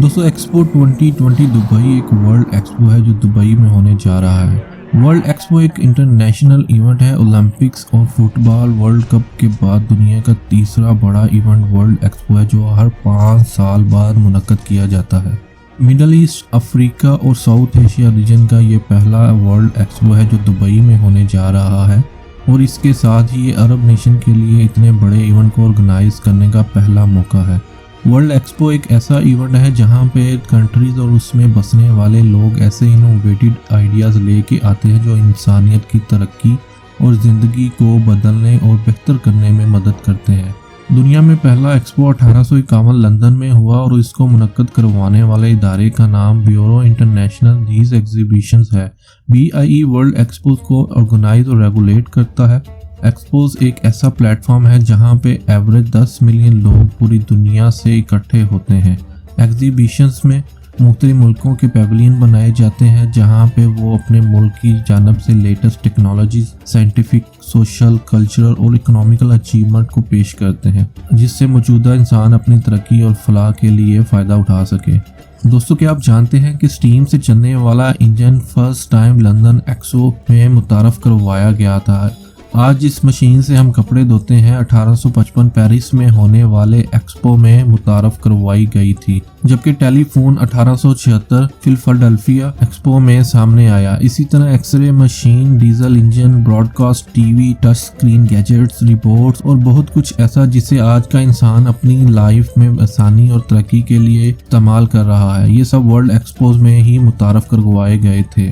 दोस्तों expo 2020 Dubai एक world expo है जो दुबई में होने जा रहा है। वर्ल्ड एक्सपो एक इंटरनेशनल इवेंट है। ओलंपिक्स और फुटबॉल वर्ल्ड कप के बाद दुनिया का तीसरा बड़ा इवेंट वर्ल्ड एक्सपो है जो हर 5 साल बाद मुनक्कद किया जाता है। मिडल ईस्ट, अफ्रीका और साउथ एशिया रीजन का ये पहला वर्ल्ड एक्सपो है जो दुबई में होने जा रहा है और इसके साथ ही ये अरब नेशन के लिए इतने बड़े इवेंट को ऑर्गेनाइज करने का पहला मौका है। वर्ल्ड एक्सपो एक ऐसा इवेंट है जहां पे कंट्रीज और उसमें बसने वाले लोग ऐसे इनोवेटिव आइडियाज़ लेके आते हैं जो इंसानियत की तरक्की और ज़िंदगी को बदलने और बेहतर करने में मदद करते हैं। दुनिया में पहला एक्सपो 1851 लंदन में हुआ और इसको मुनक्कद करवाने वाले इदारे का नाम ब्यूरो इंटरनेशनल दीज एग्जीबिशंस है। BIE वर्ल्ड एक्सपो को ऑर्गेनाइज और रेगुलेट करता है। एक्सपोज एक ऐसा प्लेटफॉर्म है जहां पे एवरेज 10 मिलियन लोग पूरी दुनिया से इकट्ठे होते हैं। एग्जीबिशंस में मुख्तलिफ मुल्कों के पैविलियन बनाए जाते हैं जहां पे वो अपने मुल्क की जानब से latest technology, scientific, social, cultural और इकोनॉमिकल अचीवमेंट को पेश करते हैं जिससे मौजूदा इंसान अपनी तरक्की और फलाह के लिए फ़ायदा उठा सके। दोस्तों, क्या आप जानते हैं कि स्टीम से चलने वाला engine first time London expo में मुतारफ़ करवाया गया था। आज जिस मशीन से हम कपड़े धोते हैं 1855 पेरिस में होने वाले एक्सपो में मुतारफ़ करवाई गई थी, जबकि टेलीफोन 1876 फिलाडेल्फिया एक्सपो में सामने आया। इसी तरह x ray machine, diesel engine, broadcast TV, touch screen gadgets, reports और बहुत कुछ ऐसा जिसे आज का इंसान अपनी लाइफ में आसानी और तरक्की के लिए इस्तेमाल कर रहा है, ये सब वर्ल्ड एक्सपोज में ही मुतारफ़ करवाए गए थे।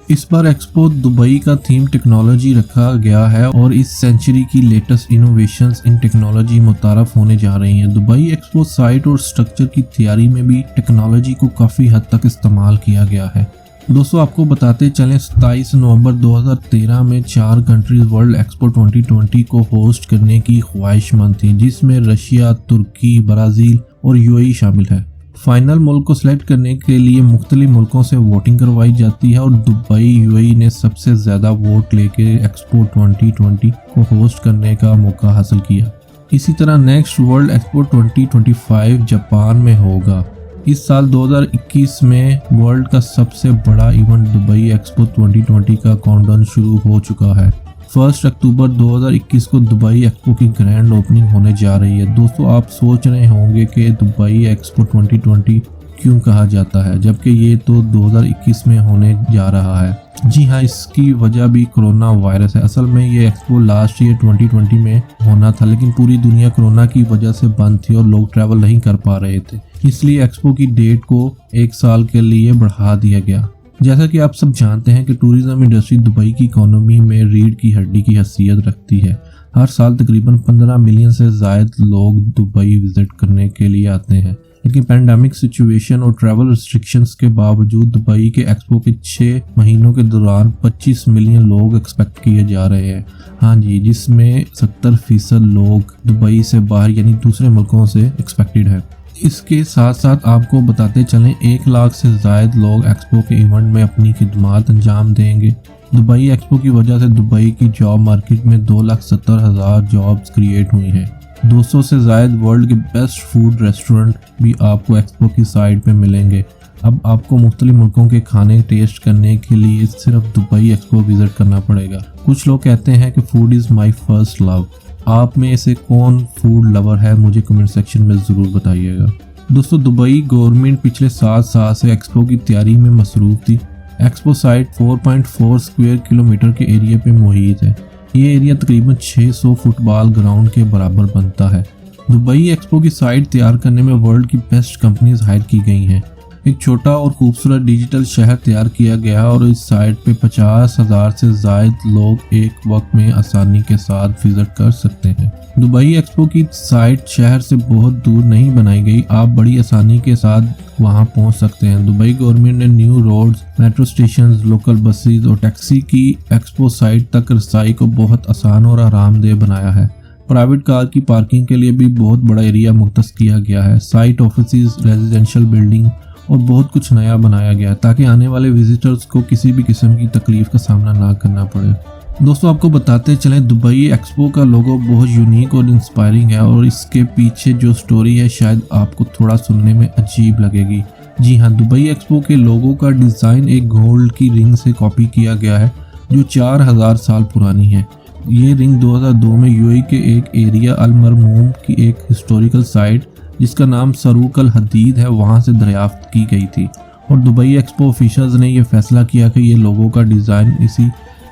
इस बार एक्सपो दुबई का थीम टेक्नोलॉजी रखा गया है और इस सेंचुरी की लेटेस्ट इनोवेशंस इन टेक्नोलॉजी मुतारफ़ होने जा रही हैं। दुबई एक्सपो साइट और स्ट्रक्चर की तैयारी में भी टेक्नोलॉजी को काफ़ी हद तक इस्तेमाल किया गया है। दोस्तों, आपको बताते चलें 27 नवंबर 2013 में 4 कंट्रीज वर्ल्ड एक्सपो 2020 को होस्ट करने की ख्वाहिशमंद थी, जिसमें रशिया, तुर्की, ब्राज़ील और UAE शामिल है। फाइनल मुल्क को सिलेक्ट करने के लिए मुख्तलिफ मुल्कों से वोटिंग करवाई जाती है और दुबई UAE ने सबसे ज़्यादा वोट लेके एक्सपो 2020 को होस्ट करने का मौका हासिल किया। इसी तरह नेक्स्ट वर्ल्ड एक्सपो 2025 जापान में होगा। इस साल 2021 में वर्ल्ड का सबसे बड़ा इवेंट दुबई एक्सपो 2020 का काउंटडाउन शुरू हो चुका है। 1 अक्टूबर 2021 को दुबई एक्सपो की ग्रैंड ओपनिंग होने जा रही है। दोस्तों, आप सोच रहे होंगे कि दुबई एक्सपो 2020 क्यों कहा जाता है जबकि ये तो 2021 में होने जा रहा है। जी हाँ, इसकी वजह भी कोरोना वायरस है। असल में ये एक्सपो लास्ट ईयर 2020 में होना था, लेकिन पूरी दुनिया कोरोना की वजह से बंद थी और लोग ट्रैवल नहीं कर पा रहे थे, इसलिए एक्सपो की डेट को 1 साल के लिए बढ़ा दिया गया। जैसा कि आप सब जानते हैं कि टूरिज्म इंडस्ट्री दुबई की इकोनॉमी में रीढ़ की हड्डी की हैसियत रखती है। हर साल तकरीबन 15 मिलियन से ज़ायद लोग दुबई विजिट करने के लिए आते हैं, लेकिन पैंडेमिक सिचुएशन और ट्रैवल रिस्ट्रिक्शंस के बावजूद दुबई के एक्सपो के 6 महीनों के दौरान 25 मिलियन लोग एक्सपेक्ट किए जा रहे हैं। हाँ जी, जिसमें 70% लोग दुबई से बाहर यानी दूसरे मुल्कों से एक्सपेक्टेड है। इसके साथ साथ आपको बताते चलें 1 लाख से ज़ायद लोग एक्सपो के इवेंट में अपनी खिदमात अंजाम देंगे। दुबई एक्सपो की वजह से दुबई की जॉब मार्केट में 2,70,000 जॉब्स क्रिएट हुई हैं। 200 से ज़ायद वर्ल्ड के बेस्ट फूड रेस्टोरेंट भी आपको एक्सपो की साइट पे मिलेंगे। अब आपको मुख्तलिफ मुल्कों के खाने टेस्ट करने के लिए सिर्फ दुबई एक्सपो विज़िट करना पड़ेगा। कुछ लोग कहते हैं कि food is my first love. आप में से कौन फूड लवर है, मुझे कमेंट सेक्शन में ज़रूर बताइएगा। दोस्तों, दुबई गवर्नमेंट पिछले 7 साल से एक्सपो की तैयारी में मसरूफ़ थी। एक्सपो साइट 4.4 स्क्वायर किलोमीटर के एरिया पे मुहित है। ये एरिया तकरीबन 600 फुटबॉल ग्राउंड के बराबर बनता है। दुबई एक्सपो की साइट तैयार करने में वर्ल्ड की बेस्ट कंपनीज हायर की गई हैं। एक छोटा और खूबसूरत डिजिटल शहर तैयार किया गया और इस साइट पे 50,000 से ज़ायद लोग एक वक्त में आसानी के साथ विजिट कर सकते हैं। दुबई एक्सपो की साइट शहर से बहुत दूर नहीं बनाई गई, आप बड़ी आसानी के साथ वहां पहुंच सकते हैं। दुबई गवर्नमेंट ने new roads, metro station, local buses और टैक्सी की एक्सपो साइट तक रसाई को बहुत आसान और आरामदेह बनाया है। प्राइवेट कार की पार्किंग के लिए भी बहुत बड़ा एरिया मुख्तस किया गया है। साइट, ऑफिस, रेजिडेंशियल बिल्डिंग और बहुत कुछ नया बनाया गया ताकि आने वाले विजिटर्स को किसी भी किस्म की तकलीफ का सामना ना करना पड़े। दोस्तों, आपको बताते चलें दुबई एक्सपो का लोगो बहुत यूनिक और इंस्पायरिंग है और इसके पीछे जो स्टोरी है शायद आपको थोड़ा सुनने में अजीब लगेगी। जी हाँ, दुबई एक्सपो के लोगों का डिज़ाइन एक गोल्ड की रिंग से कॉपी किया गया है जो 4000 साल पुरानी है। ये रिंग 2002 में यूएई के एक एरिया अल मरमूम की एक हिस्टोरिकल साइट जिसका नाम सरूक अल हदीद है वहाँ से दरियाफ्त की गई थी और दुबई एक्सपो ऑफिशियल्स ने यह फैसला किया कि ये लोगों का डिज़ाइन इसी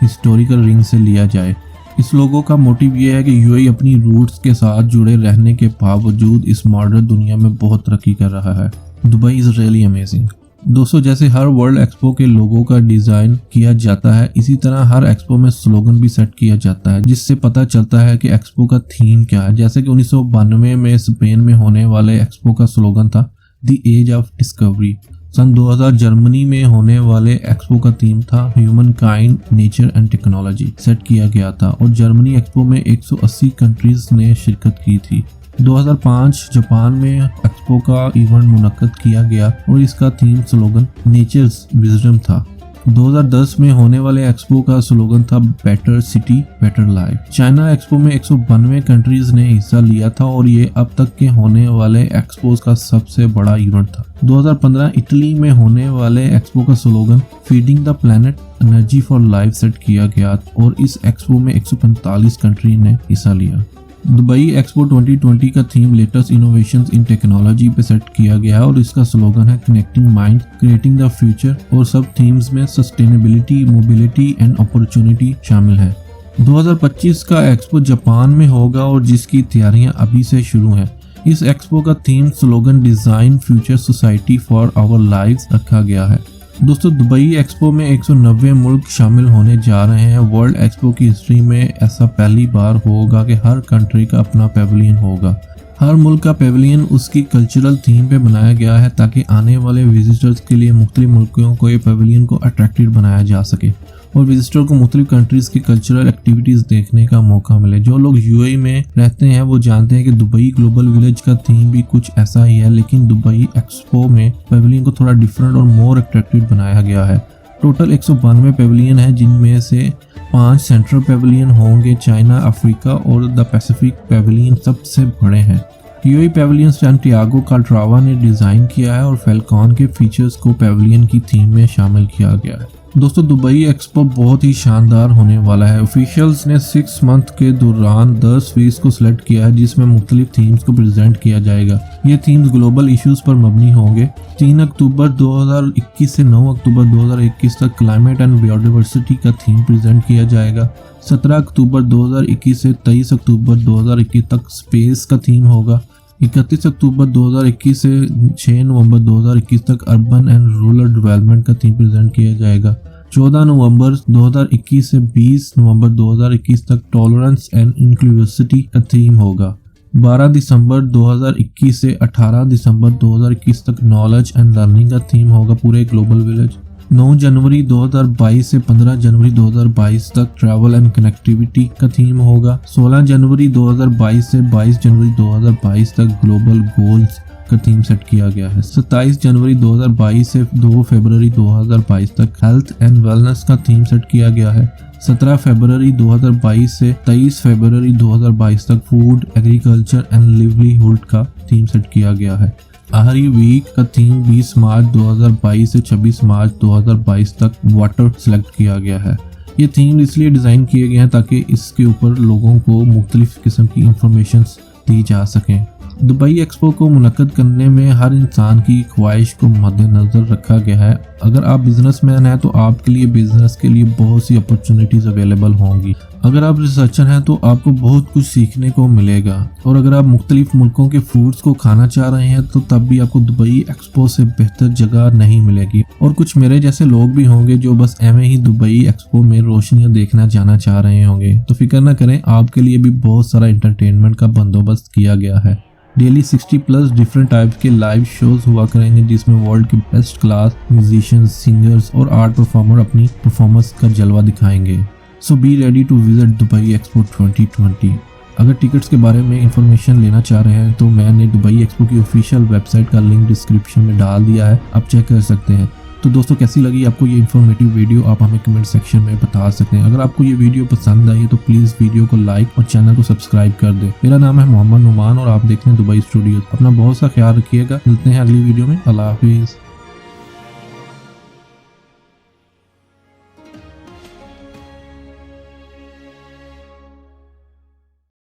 हिस्टोरिकल रिंग से लिया जाए। इस लोगों का मोटिव ये है कि यूएई अपनी रूट्स के साथ जुड़े रहने के बावजूद इस मॉडर्न दुनिया में बहुत तरक्की कर रहा है। Dubai is really amazing. दोस्तों, जैसे हर वर्ल्ड एक्सपो के लोगों का डिज़ाइन किया जाता है, इसी तरह हर एक्सपो में स्लोगन भी सेट किया जाता है जिससे पता चलता है कि एक्सपो का थीम क्या है। जैसे कि 1992 में स्पेन में होने वाले एक्सपो का स्लोगन था द एज ऑफ डिस्कवरी। सन 2000 जर्मनी में होने वाले एक्सपो का थीम था humankind, nature and technology set किया गया था और जर्मनी एक्सपो में 180 कंट्रीज ने शिरकत की थी। 2005 जापान में एक्सपो का इवेंट मुनक्कद किया गया और इसका थीम स्लोगन नेचर्स विजडम था। 2010 में होने वाले एक्सपो का स्लोगन था better city better life. China expo में 192 कंट्रीज ने हिस्सा लिया था और ये अब तक के होने वाले एक्सपोज का सबसे बड़ा इवेंट था। 2015 इटली में होने वाले एक्सपो का slogan feeding the planet energy for life set किया गया और इस एक्सपो में 145 कंट्री ने हिस्सा लिया। दुबई एक्सपो 2020 का थीम लेटेस्ट इनोवेशंस इन टेक्नोलॉजी पे सेट किया गया और इसका स्लोगन है connecting mind creating the future और सब थीम्स में सस्टेनेबिलिटी, मोबिलिटी एंड अपॉर्चुनिटी शामिल है। 2025 का एक्सपो जापान में होगा और जिसकी तैयारियां अभी से शुरू हैं। इस एक्सपो का theme slogan design future society for our lives रखा गया है। दोस्तों, दुबई एक्सपो में 190 मुल्क शामिल होने जा रहे हैं। वर्ल्ड एक्सपो की हिस्ट्री में ऐसा पहली बार होगा कि हर कंट्री का अपना पेविलियन होगा। हर मुल्क का पेविलियन उसकी कल्चरल थीम पे बनाया गया है ताकि आने वाले विजिटर्स के लिए मुख्तलिफ मुल्कों को ये पेविलियन को अट्रैक्टिव बनाया जा सके और विजिटर को मुख्तलिफ कंट्रीज की कल्चरल एक्टिविटीज देखने का मौका मिले। जो लोग यूएई में रहते हैं वो जानते हैं कि दुबई ग्लोबल विलेज का थीम भी कुछ ऐसा ही है, लेकिन दुबई एक्सपो में पेविलियन को थोड़ा डिफरेंट और मोर अट्रैक्टिव बनाया गया है। टोटल 192 पेविलियन है जिनमें से 5 सेंट्रल पेविलियन होंगे। चाइना, अफ्रीका और द पैसिफिक पेविलियन सबसे बड़े हैं। यूएई पेविलियन सैंटियागो काल्ट्रावा ने डिजाइन किया है और फैल्कॉन के फीचर्स को पेविलियन की थीम में शामिल किया गया है। दोस्तों, दुबई एक्सपो बहुत ही शानदार होने वाला है। ऑफिशियल्स ने 6 मंथ के दौरान 10 फीस को सिलेक्ट किया है जिसमें मुख्तलिफ थीम्स को प्रेजेंट किया जाएगा। ये थीम्स ग्लोबल इश्यूज पर मबनी होंगे। 3 अक्टूबर 2021 से 9 अक्टूबर 2021 तक क्लाइमेट एंड बायोडाइवर्सिटी का थीम प्रेजेंट किया जाएगा। 17 अक्टूबर 2021 से 23 अक्टूबर 2021 तक स्पेस का थीम होगा। 31 अक्टूबर 2021 से 6 नवंबर 2021 तक अर्बन एंड रूरल डेवलपमेंट का थीम प्रेजेंट किया जाएगा। 14 नवंबर 2021 से 20 नवंबर 2021 तक टॉलरेंस एंड इंक्लूसिविटी का थीम होगा। 12 दिसंबर 2021 से 18 दिसंबर 2021 तक नॉलेज एंड लर्निंग का थीम होगा पूरे ग्लोबल विलेज। 9 जनवरी 2022 से 15 जनवरी 2022 तक ट्रैवल एंड कनेक्टिविटी का थीम होगा। 16 जनवरी 2022 से 22 जनवरी 2022 तक ग्लोबल गोल्स का थीम सेट किया गया है। 27 जनवरी 2022 से 2 फरवरी 2022 तक हेल्थ एंड वेलनेस का थीम सेट किया गया है। 17 फरवरी 2022 से 23 फरवरी 2022 तक फूड, एग्रीकल्चर एंड लिवलीहुड का थीम सेट किया गया है। आखिरी वीक का थीम 20 मार्च 2022 से 26 मार्च 2022 तक वाटर सेलेक्ट किया गया है। ये थीम इसलिए डिज़ाइन किए गए हैं ताकि इसके ऊपर लोगों को मुख्तलिफ किस्म की इंफॉर्मेशन दी जा सकें। दुबई एक्सपो को मुनक्कद करने में हर इंसान की ख्वाहिश को मद्देनजर रखा गया है। अगर आप बिजनेसमैन हैं तो आपके लिए बिजनेस के लिए बहुत सी अपॉर्चुनिटीज़ अवेलेबल होंगी। अगर आप रिसर्चर हैं तो आपको बहुत कुछ सीखने को मिलेगा और अगर आप मुख्तलिफ मुल्कों के फूड्स को खाना चाह रहे हैं तो तब भी आपको दुबई एक्सपो से बेहतर जगह नहीं मिलेगी। और कुछ मेरे जैसे लोग भी होंगे जो बस एवं ही दुबई एक्सपो में रोशनियां देखना जाना चाह रहे होंगे, तो फिक्र न करें, आपके लिए भी बहुत सारा एंटरटेनमेंट का बंदोबस्त किया गया है। डेली 60+ डिफरेंट टाइप्स के लाइव शोज हुआ करेंगे जिसमें वर्ल्ड के बेस्ट क्लास म्यूजिशियंस, सिंगर्स और आर्ट परफॉर्मर अपनी परफॉर्मेंस का जलवा दिखाएंगे। So be ready to visit Dubai expo 2020। अगर टिकट्स के बारे में इंफॉर्मेशन लेना चाह रहे हैं तो मैंने दुबई एक्सपो की ऑफिशियल वेबसाइट का लिंक डिस्क्रिप्शन में डाल दिया है, आप चेक कर सकते हैं। तो दोस्तों, कैसी लगी आपको ये इन्फॉर्मेटिव वीडियो, आप हमें कमेंट सेक्शन में बता सकते हैं। अगर आपको ये वीडियो पसंद आई है तो प्लीज़ वीडियो को लाइक और चैनल को सब्सक्राइब कर दें। मेरा नाम है मोहम्मद नुमान और आप देख रहे हैं दुबई स्टूडियोज। अपना बहुत सा ख्याल रखिएगा। मिलते हैं अगली वीडियो में। अल्लाह हाफिज़।